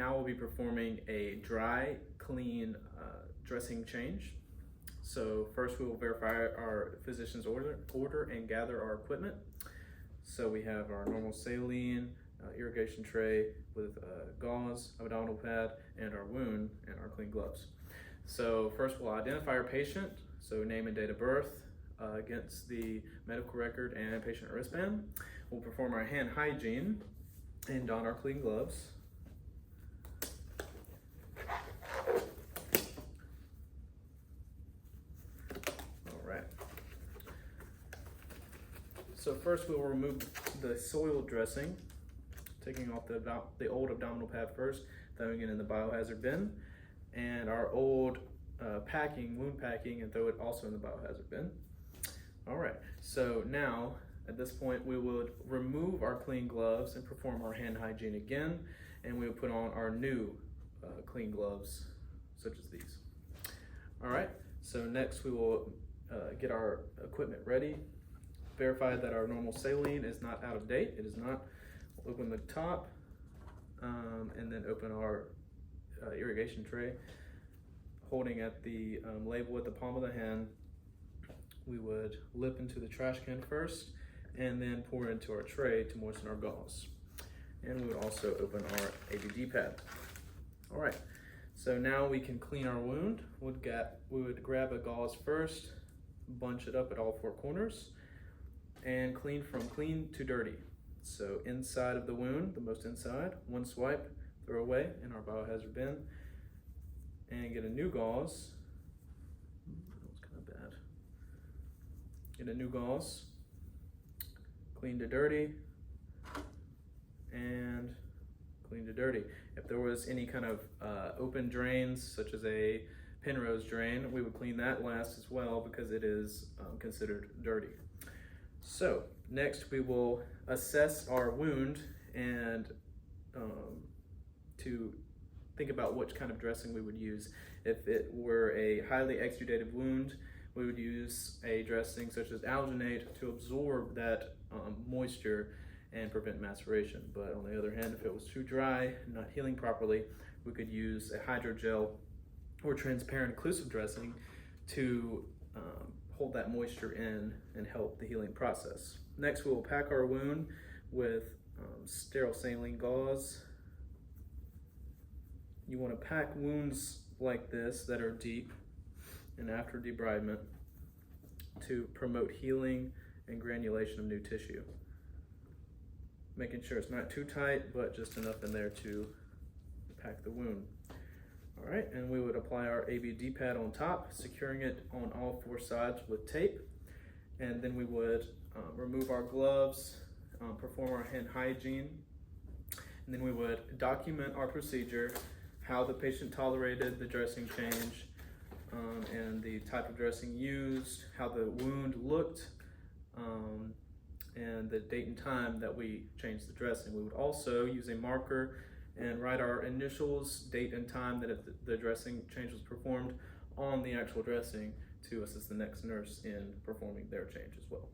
Now we'll be performing a dry, clean dressing change. So first we will verify our physician's order and gather our equipment. So we have our normal saline, irrigation tray with gauze, abdominal pad, and our wound and our clean gloves. So first we'll identify our patient, so name and date of birth against the medical record and patient wristband. We'll perform our hand hygiene and don our clean gloves. So first we will remove the soiled dressing, taking off the old abdominal pad first, throwing it in the biohazard bin, and our old wound packing, and throw it also in the biohazard bin. All right, so now at this point we would remove our clean gloves and perform our hand hygiene again, and we will put on our new clean gloves such as these. All right, so next we will get our equipment ready. Verify that our normal saline is not out of date. It is not. We'll open the top and then open our irrigation tray. Holding at the label at the palm of the hand, we would lip into the trash can first and then pour it into our tray to moisten our gauze. And we would also open our ABD pad. All right, so now we can clean our wound. We would grab a gauze first, bunch it up at all four corners, and clean from clean to dirty. So inside of the wound, the most inside, one swipe, throw away in our biohazard bin, and get a new gauze. That was kind of bad. Get a new gauze, clean to dirty, and clean to dirty. If there was any kind of open drains, such as a Penrose drain, we would clean that last as well because it is considered dirty. So next we will assess our wound and to think about which kind of dressing we would use. If it were a highly exudative wound, we would use a dressing such as alginate to absorb that moisture and prevent maceration. But on the other hand, if it was too dry, not healing properly, we could use a hydrogel or transparent occlusive dressing to hold that moisture in and help the healing process. Next, we will pack our wound with sterile saline gauze. You want to pack wounds like this that are deep and after debridement to promote healing and granulation of new tissue. Making sure it's not too tight, but just enough in there to pack the wound. All right, and we would apply our ABD pad on top, securing it on all four sides with tape. And then we would remove our gloves, perform our hand hygiene, and then we would document our procedure, how the patient tolerated the dressing change, and the type of dressing used, how the wound looked, and the date and time that we changed the dressing. We would also use a marker and write our initials, date and time that the dressing change was performed on the actual dressing to assist the next nurse in performing their change as well.